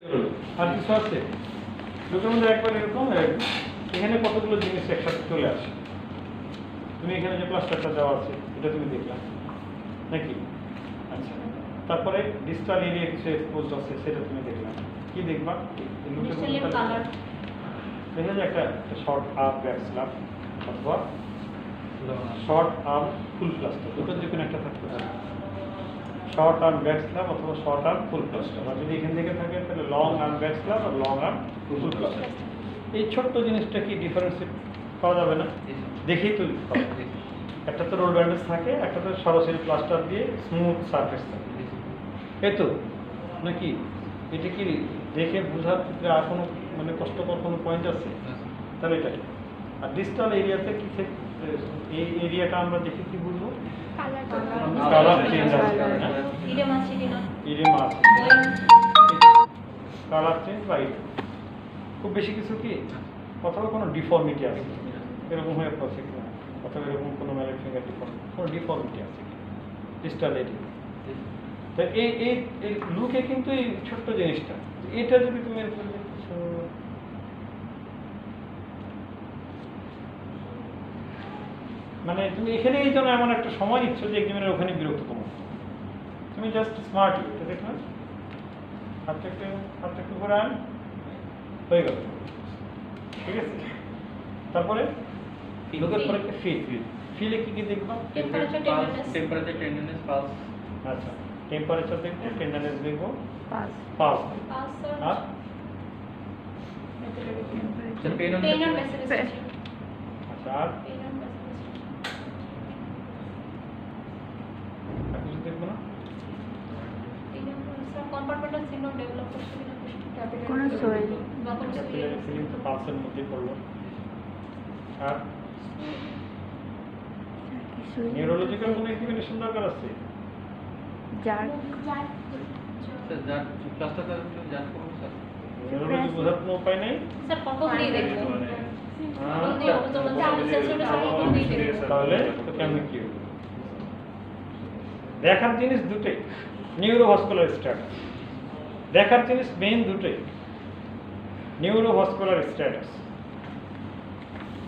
আর কিছু আছে দুটোর মধ্যে একবার এরকম এখানে কতগুলো জিনিস একসাথে চলে আসে। তুমি এখানে যে প্লাস্টারটা দেওয়া আছে এটা তুমি দেখলাম নাকি? আচ্ছা, তারপরে ডিজিটাল এরিয়া কিছু এক্সপোজড আছে সেটা তুমি দেখলাম। কি দেখবা? দেখা যায় একটা শর্ট আর্ম ব্যাক স্ল্যাব অথবা শর্ট আর্ম ফুল প্লাস্টার, দুটোর যে কোনো একটা থাকতে পারে। শর্ট আর্ম ব্যাক স্ল্যাব অথবা শর্ট আর্ম ফুল প্লাস্টার, আর যদি এখান থেকে থাকে তাহলে লং আর্ম ব্যাক স্ল্যাব আর লং আর্ম ফুল প্লাস্টার। এই ছোট্ট জিনিসটা কি ডিফারেন্সিয়েট করা যাবে না? দেখেই তো একটা তো রোল ব্যান্ডেজ থাকে, একটা তো সরাসরি প্লাস্টার দিয়ে স্মুথ সারফেস থাকে, এই তো নাকি? এটা কি দেখে বোঝার ক্ষেত্রে আর কোনো মানে কষ্টকর কোনো পয়েন্ট আছে? তাহলে এটা আর ডিজিটাল এরিয়াতে কি এই এরিয়াটা আমরা দেখে কি বুঝবো? কালার চেঞ্জ আছে, কালার চেঞ্জ বা খুব বেশি কিছু কি অথবা কোনো ডিফর্মিটি আছে এরকম হয়ে পড়ছে কিনা, অথবা এরকম কোনো ম্যালেট ফিঙ্গার কোনো ডিফর্মিটি আছে কি ডিজিটাল এরিয়া। তো এই লুকে কিন্তু এই ছোট্ট জিনিসটা, এটা যদি তুমি এরকম মানে তুমি এখানে এই জন্য এমন একটা সময় নিচ্ছ যে এক্সামিনের ওখানে বিরক্ত কম, তুমি জাস্ট স্মার্ট এটা দেখলাম হাতটা একটু ঘুরে আন হয়ে গেল, ঠিক আছে? তারপরে লোকের পরে একটা ফিলে কি কি দেখবা? Temperature, tenderness, pulse. আচ্ছা, টেম্পারেচার দেখবো, টেন্ডারনেস দেখবো, পালস আর পেন অন আচ্ছা আর কিছু দেখবো না? কম্পার্টমেন্টাল সিনড্রোম ডেভেলপ করছে কিনা কোনো সোয়েল ফিলিং তো পালসের মধ্যেই পড়লো। আর নিউরোলজিক্যাল কোনো এক্সামিনেশন দরকার আছে? যার যার ক্লাসটা যার কোন স্যার নিউরোলজি বোঝার কোনো উপায় নেই। স্যার কত দিয়ে দেখবো তাহলে তো কেমন কি হবে? দেখার জিনিস দুটোই, নিউরোভাস্কুলার স্ট্যাটাস দেখার জিনিস মেইন দুটোই, নিউরোভাস্কুলার স্ট্যাটাস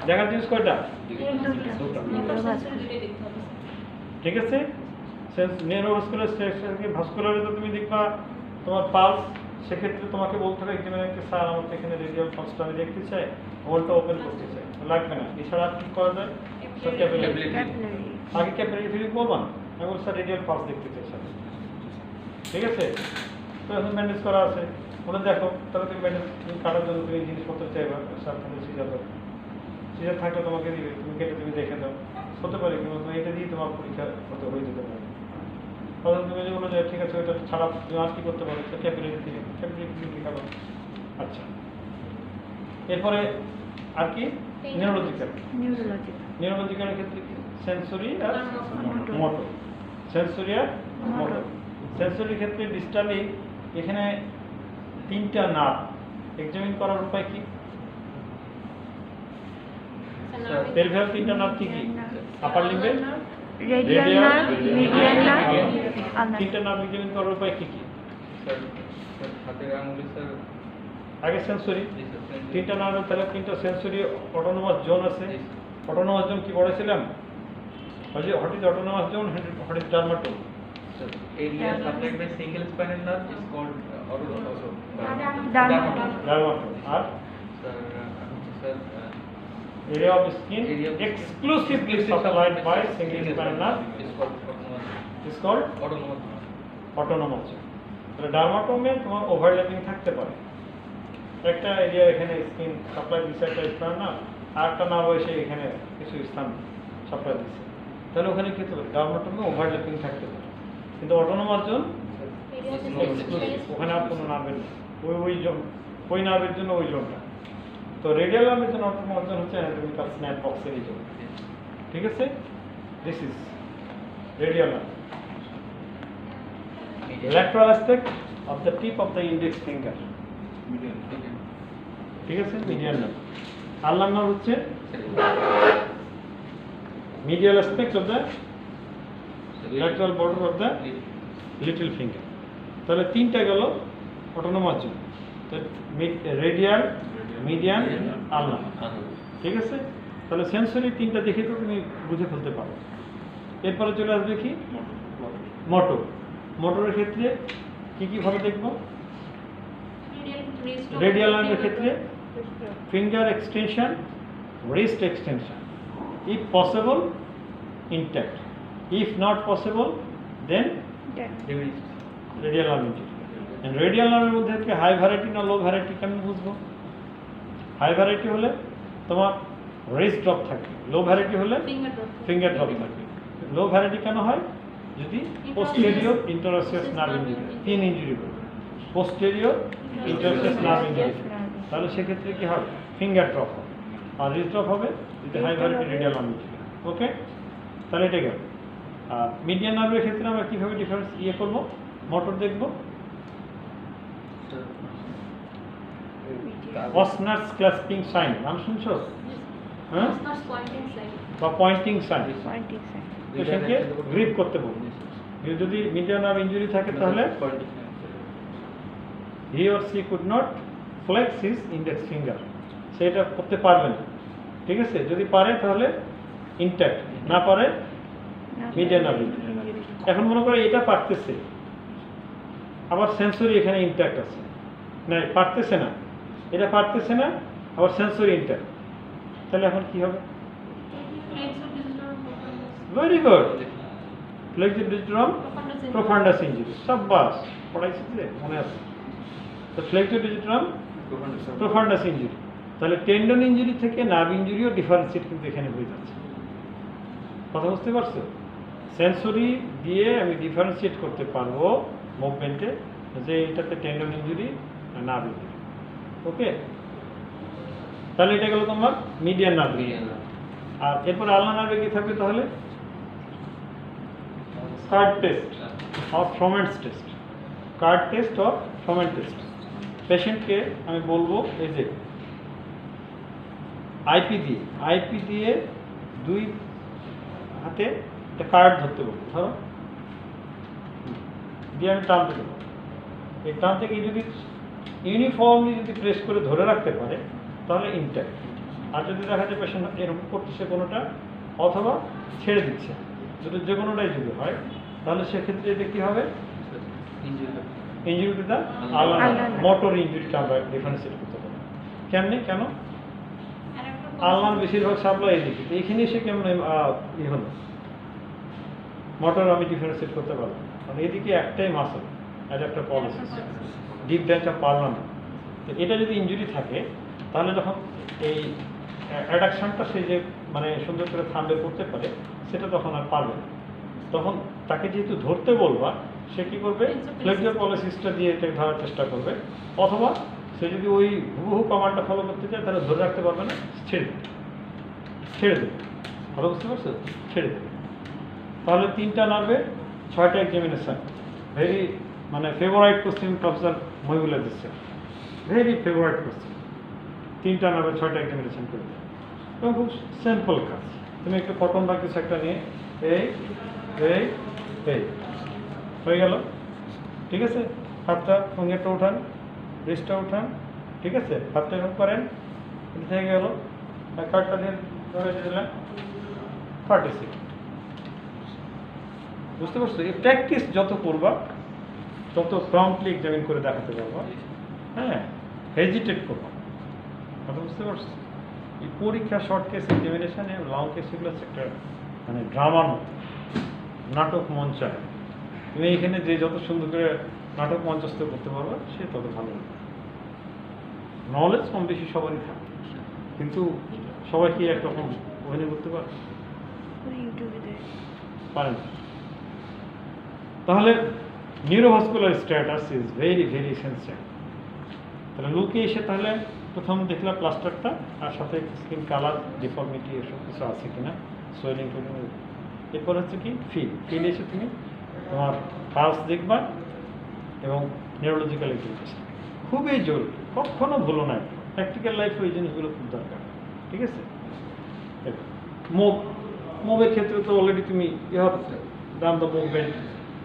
দেখার জিনিস কয়টা? ঠিক আছে, নিউরোভাস্কুলার স্ট্যাটাসকে ভাস্কুলারে তো তুমি দেখবা তোমার পালস, সেক্ষেত্রে তোমাকে বলতে হবে এক্সামিনারকে স্যার আমার তো এখানে রেডিয়াল পালসটা আমি দেখতে চাই, হোলটা ওপেন করতে চাই, লাগবে না। এছাড়া কি করা যায়? আগে ক্যাপিলারি ফিলিং বলবা না, আমি বলছি স্যার রেডিয়াল পালস দেখতে চাই স্যার, ঠিক আছে? তো এখন ব্যান্ডেজ করা আছে, ওটা দেখো, তাহলে তুমি ব্যান্ডেজ কাটার জন্য তুমি জিনিসপত্র চাইবা, স্যার তাহলে সিজার থাকলে তোমাকে দিবে, তুমি কেটে তুমি দেখে দাও, হতে পারে কিন্তু তুমি এটা দিয়ে তোমার পরীক্ষা হতে হয়ে যেতে পারে। তাহলে তুমি যদি বলো যে ঠিক আছে ওইটা ছাড়া তুমি আর কি করতে পারো, ক্যাপিলারি ফিলিং দেখাবো। আচ্ছা, এরপরে আর কি? নিউরোলজিক্যালের ক্ষেত্রে কি? সেন্সরি আর মোটর, সেন্সরি আর মোটর। সেন্সরির ক্ষেত্রে ডিজিটালি এখানে তিনটা নার্ভ এক্সামিন করার উপায় কি? পেরিফেরাল তিনটা নার্ভ কি কি? আপার লিম্বে রেডিয়াল নার্ভ, মিডিয়াল নার্ভ, তিনটা নার্ভ এক্সামিন করার উপায় কি কি? স্যার হাতের আঙুলে স্যার আগে সেন্সরি তিনটা নার্ভ, তাহলে তিনটা সেন্সরি অটোনোমাস জোন আছে। অটোনোমাস জোন কি পড়েছিলাম? What is autonomous zone, what is dermatome? area supplied by single spinal nerve is called dermatome. আর sir area of skin exclusively supplied by single spinal nerve is called is called autonomous. Autonomous. তাহলে ডার্মাটোমে তোমার overlapping থাকতে পারে, একটা area এখানে skin supply দিচ্ছে একটা স্থান না, আর একটা নার্ভ এসে এখানে কিছু স্থান সাপ্লাই দিচ্ছে, তাহলে ওখানে কি হতে পারে? ডার্মাটোমে ওভারল্যাপিং থাকতে পারে, কিন্তু অটোনোমাস জোন ওখানে আর কোনো নার্ভের নেই, ওই নার্ভের জন্য ওই জোনটা। তো রেডিয়াল নার্ভের জন্য অটোনোমাস জোন হচ্ছে অ্যানাটমিক্যাল স্ন্যাপ বক্সের এই জোন, ঠিক আছে? This is radial nerve. Lateral aspect of the tip of the index finger, ঠিক আছে? Medial nerve. আল্লাহ নার্ভ হচ্ছে medial aspect of the lateral border of the little finger. তাহলে তিনটা গেল অটোনোমাস জোন, তো রেডিয়াল, মিডিয়ান, আলনার। ঠিক আছে, তাহলে সেন্সরি তিনটা দেখে তো তুমি বুঝে ফেলতে পারো। এরপরে চলে আসবে কি মোটর। মোটরের ক্ষেত্রে কি কি ভাবে দেখবো? রেডিয়াল নার্ভের ক্ষেত্রে finger extension, wrist extension, if possible intact, if not possible then radial nerve injury. And radial nerve মধ্যে কি হাই ভ্যারাইটি না লো ভ্যারাইটি কেমন বুঝবো? হাই ভ্যারাইটি হলে তোমার wrist ড্রপ থাকে, লো ভ্যারাইটি হলে ফিঙ্গার ড্রপ থাকে। লো ভ্যারাইটি কেন হয়? যদি পোস্টেরিয়র ইন্টারঅসিয়াস নার্ভ ইনজুরি, তিন ইনজুরি করবে, পোস্টেরিয়র ইন্টারঅসিয়াস নার্ভ ইনজুরি, তাহলে সেক্ষেত্রে কি হবে? ফিঙ্গার ড্রপ হবে, আর রিস্ট ড্রপ হবে যদি high variety radial nerve injury. Okay, তাহলে এটা গেল। আর মিডিয়ান নার্ভের ক্ষেত্রে আমরা কীভাবে ডিফারেন্স করবো? মোটর দেখবো, অসনার্স ক্লাসপিং সাইন, নাম শুনছো? হ্যাঁ, বা পয়েন্টিং সাইন, পেশেন্টকে গ্রিপ করতে বলবো। যদি মিডিয়ান নার্ভ ইনজুরি থাকে তাহলে he or she could not flex his index finger, সেটা করতে পারবে না। ঠিক আছে, যদি পারে তাহলে ইনট্যাক্ট, না পারে মিডিয়ান নার্ভ ইনজুরি। এখন মনে করে এটা পারতেছে, আবার সেন্সরি এখানে ইনট্যাক্ট আছে, না পারতেছে না, এটা পারতেছে না, আবার সেন্সরি ইনট্যাক্ট, তাহলে এখন কি হবে? Very good, flexor digitorum profundus injury, সাব্বাস, পড়াইছি যে মনে আছে। তো ফ্লেক্সর ডিজিটাম প্রোফান্ডাস ইনজুরি, তাহলে টেন্ডন ইনজুরি থেকে নার্ভ ইনজুরিও ডিফারেন্সিয়েট কিন্তু এখানে হয়ে যাচ্ছে। কথা বুঝতে পারছো? সেন্সরি দিয়ে আমি ডিফারেন্সিয়েট করতে পারবো মুভমেন্টে যে এটাতে টেন্ডন ইনজুরি না নার্ভ ইনজুরি। ওকে, তাহলে এটা গেল তোমার মিডিয়ান নার্ভ। আর এরপর আলনা নার্ভে কি থাকবে তাহলে? Card test of Froment's test, card test of Froment test. পেশেন্টকে আমি বলবো এই যে আইপি দিয়ে দুই হাতে একটা কার্ড ধরতে বলবো, ধরো দিয়ে আমি টানতে দেবো। এই টানতে গিয়ে যদি ইউনিফর্মলি যদি প্রেস করে ধরে রাখতে পারে তাহলে ইনট্যাক্ট। আর যদি দেখা যায় পেশেন্ট এরকম করতেছে কোনোটা অথবা ছেড়ে দিচ্ছে, যদি যে কোনোটাই যদি হয় তাহলে সেক্ষেত্রে এটা কী হবে? ইঞ্জুরিটা আলাদা, মোটর ইঞ্জুরিটা আমরা ডিফারেন্সিয়েট করতে পারি। কেমনি? কেন? আলনার বেশিরভাগ সাপ্লাই এদিকে, এইখানে এসে কেমন হলো মোটর আমি ডিফারেন্সিয়েট করতে পারবো, কারণ এদিকে একটাই মাসল আর একটা পলিসিস, ডিপ ব্রাঞ্চ অফ পারলাম। তো এটা যদি ইঞ্জুরি থাকে তাহলে যখন এই অ্যাডাকশনটা সে যে মানে সুন্দর করে থামবে করতে পারে সেটা তখন আর পারবে না। তখন তাকে যেহেতু ধরতে বলবা, সে কী করবে? ফ্লেক্সর পলিসিসটা দিয়ে এটাকে ধরার চেষ্টা করবে, অথবা সে যদি ওই হুবহু কমান্ডটা ফলো করতে চায় তাহলে ধরে রাখতে পারবে না, ছেড়ে দেবে। ভালো বুঝতে পারছো? ছেড়ে দেবে। তাহলে তিনটা নার্ভে 6টা এক্সামিনেশন, ভেরি মানে ফেভারাইট কোশ্চেন প্রফেসর মহিবুল্লাহ দিচ্ছে, ভেরি ফেভারাইট কোশ্চেন। তিনটা নার্ভে 6টা এক্সামিনেশন করে দেয় এবং খুব সিম্পল কাজ। তুমি একটু কটন বা কিছু একটা নিয়ে এই এই এই হয়ে গেল। ঠিক আছে, হাতটা ফিঙ্গারটা উঠান, রিস্টটা উঠান, ঠিক আছে, হাতটা এরকম করেন, হয়ে গেল। কার্ডটা দিয়ে ধরে দিলেন 30 সেকেন্ড। বুঝতে পারছো? এই প্র্যাকটিস যত করবা তত প্রম্পটলি এক্সামিন করে দেখাতে পারবা। হ্যাঁ, হেজিটেট করবা। কথা বুঝতে পারছো? এই পরীক্ষা শর্ট কেস এক্সামিনেশানে লং কেস এগুলো হচ্ছে একটা মানে ড্রামার মতো, নাটক মঞ্চায়। তুমি এখানে যে যত সুন্দর করে নাটক মঞ্চস্থ করতে পারবা সে তত ভালো হবে। নলেজ কম বেশি সবারই থাকে, কিন্তু সবাই কি একরকম অভিনয় করতে পারে? পারেন। তাহলে neurovascular status is very very sensitive. তাহলে লুকে এসে তাহলে প্রথম দেখলাম প্লাস্টারটা, আর সাথে স্কিন কালার, ডিফর্মিটি এসব কিছু আছে কিনা, সোয়েলিং টোয়েলিং। এরপর হচ্ছে কি ফিল এসে তুমি তোমার পালস দেখবা এবং নিউরোলজিক্যাল এক্সামিনেশন খুবই জরুরি, কখনো ভুলো না। প্র্যাকটিক্যাল লাইফে ওই জিনিসগুলো খুব দরকার। ঠিক আছে, মুভের ক্ষেত্রে তো অলরেডি তুমি you have done the movement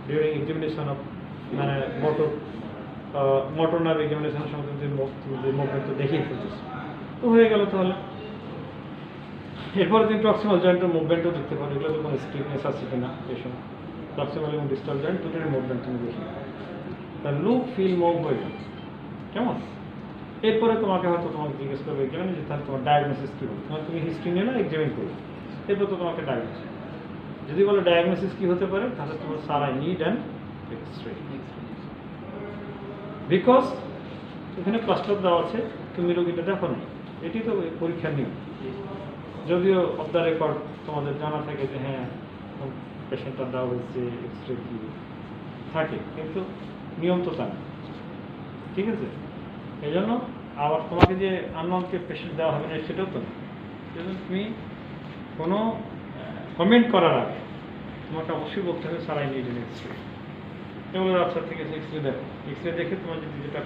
during examination of মানে মোটর মোটর নার্ভ এক্সামিনেশনের সময় তুমি যে মুভমেন্ট তো দেখিয়ে ফেলতেছো, তো হয়ে গেল তাহলে। এরপরে তুমি প্রক্সিমাল জয়েন্টের মুভমেন্টও দেখতে পারো, এগুলো তো কোনো স্টিফনেস আছে কিনা এই সময়। প্রক্সিমাল এবং ডিস্টাল জয়েন্ট দুটোর মুভমেন্ট তুমি দেখি, তা লুক ফিল মুভ হয়ে যাবে, কেমন? এরপরে তোমাকে হয়তো তোমাকে জিজ্ঞেস করবে এক্সামিনে যে তাহলে তোমার ডায়াগনোসিস কী হবে, তোমার তুমি হিস্ট্রি নিয়ে না এক্সামিন করবে, এরপর তো তোমাকে ডায়াগনোসিস। যদি বলো ডায়াগনোসিস কী হতে পারে, তাহলে তোমার সারা নিড অ্যান্ড এক্সরে, বিকজ এখানে প্লাস্টার দেওয়া আছে, তুমি রোগীটা দেখো না, এটি তো পরীক্ষার নিয়ম। যদিও অফ দ্য রেকর্ড তোমাদের জানা থাকে যে হ্যাঁ পেশেন্টটা দেওয়া হয়েছে, এক্সরে কি থাকে, কিন্তু নিয়ম তো তা না, ঠিক আছে? এই জন্য আবার তোমাকে যে আননোনকে পেশেন্ট দেওয়া হবে না সেটাও তো না। সেজন্য তুমি কোনো কমেন্ট করার আগে তোমাকে অবশ্যই বলতে হবে সারাই নিড এন এক্সরে। এগুলো আচ্ছা ঠিক আছে, এক্সরে দেখো, এক্সরে দেখে তোমার যদি যেটা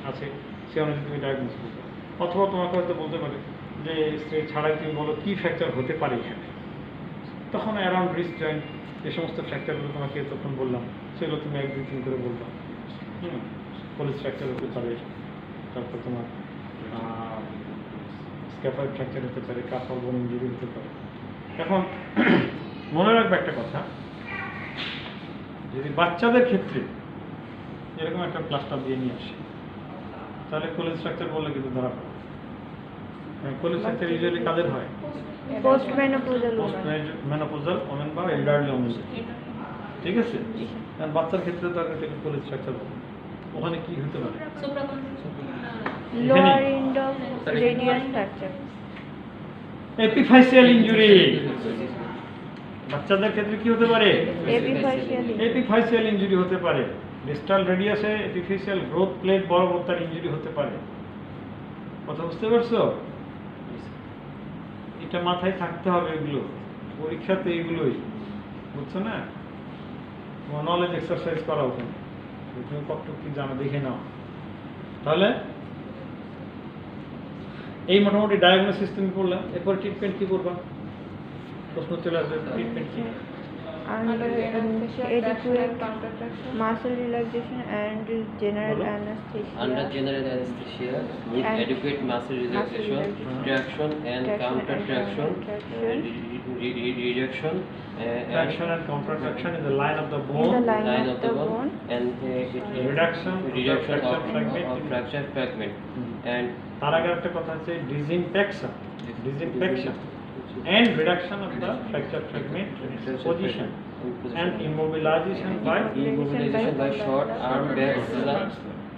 আছে সে অনুযায়ী তুমি ডায়াগনোস করবে। অথবা তোমাকে হয়তো বলতে পারে যে এক্সরে ছাড়াই তুমি বলো কী ফ্র্যাকচার হতে পারে এখানে, তখন অ্যারাউন্ড রিস্ট জয়েন্ট যে সমস্ত ফ্র্যাকচারগুলো তোমাকে তখন বললাম সেগুলো তুমি 1-2-3 করে বলবা। পলিস ফ্র্যাকচার হতে পারে, তারপর তোমার স্ক্যাফয়েড ফ্র্যাকচার হতে পারে, কার্পাল বোন ইনজুরি হতে পারে। এখন মনে রাখবে একটা কথা, যদি বাচ্চাদের ক্ষেত্রে এরকম একটা প্লাস্টার দিয়ে নিয়ে আসে তাহলে কোলেজ ফ্র্যাকচার বললে কিন্তু ধরা পড়ে। কোলেজ ফ্র্যাকচার ইউজুয়ালি কাদের হয়? পোস্ট মেনোপজাল মেনোপজাল ওমেন বা এল্ডারলি ওমেন, ঠিক আছে? কারণ বাচ্চার ক্ষেত্রে তো আগে থেকে কোলেজ ফ্র্যাকচার বলে, ওখানে কি হতে পারে? Lower end of radial fracture, epiphyseal injury. বাচ্চাদের ক্ষেত্রে কি হতে পারে? এপিফাইসিয়াল ইনজুরি হতে পারে। ডিস্টাল রেডিয়াসে এপিফাইসিয়াল গ্রোথ প্লেট বরাবর তার ইনজুরি হতে পারে। কথা বুঝতে পারছো? এটা মাথায় থাকতে হবে, এগুলো পরীক্ষাতে এগুলোই, বুঝছো না? তোমার নলেজ এক্সারসাইজ করা ওখানে, তুমি কতটুকু কি জানো দেখে নাও। তাহলে এই মোটামুটি ডায়াগনোসিস তুমি করলাম, এরপর ট্রিটমেন্ট কি করবা? প্রশ্ন চলে আসবে, ট্রিটমেন্ট কি? adequate muscle relaxation and general anesthesia. Under general anesthesia, with And adequate muscle relaxation, traction and counter traction, reduction, Traction and counter traction in the line of the In the bone, line of the bone, and reduction reduction of fragment. of fracture fragment, and তার আগে একটা কথা হচ্ছে disinfection and reduction of the fracture fragment position and immobilization by immobilization by short arm back slap.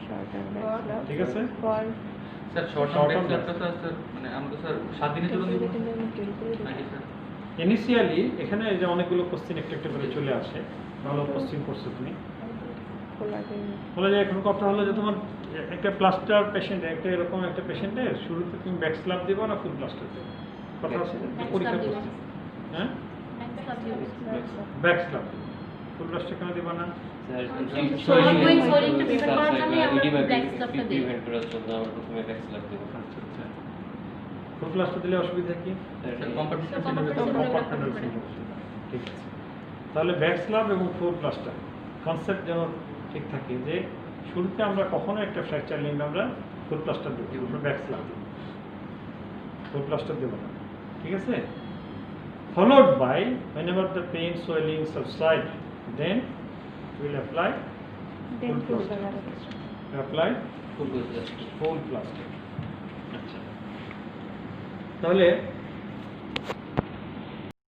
short and back slap ঠিক আছে? for sir short Short term term ব্যাকটা sir মানে আমরা স্যার 7 দিনের জন্য দিব নাকি স্যার? ইনিশিয়ালি এখানে এই যে অনেকগুলো কোশ্চেন একটা একটা করে চলে আসে, ভালো কোশ্চেন করছো তুমি। বলে যে এখন কথা হলো যে তোমার একটা প্লাস্টার পেশেন্ট, একটা এরকম একটা পেশেন্টের শুরুতে তুমি ব্যাক স্ল্যাব দেবো না ফুল প্লাস্টার দেবো? কথা আছে যে পরীক্ষা করছে, হ্যাঁ ব্যাক স্ল্যাব দেবো, ফুল প্লাস্টার কেন দেবো না? Ongoing swelling টা prevent করার জন্য আমরা back slap টা দিই। প্রিভেন্ট করার জন্য আমরা প্রথমে ব্যাক স্ল্যাপ দেব। ফুল প্লাস্টার দিলে অসুবিধা কি? Sir compartmental compartmental syndrome. ঠিক আছে, তাহলে ব্যাক স্ল্যাব এবং ফুল প্লাস্টার কনসেপ্ট যেন ঠিক থাকে যে শুরুতে আমরা কখনো একটা ফ্র্যাকচার লিঙ্ক আমরা ফুল প্লাস্টার দেবো, আমরা ব্যাক স্ল্যাব দেবো, ফুল প্লাস্টার দেবো না, ঠিক আছে? Followed by whenever the pain swelling subside, then we will apply then full full plaster. Apply full plaster. full plaster. আচ্ছা, তাহলে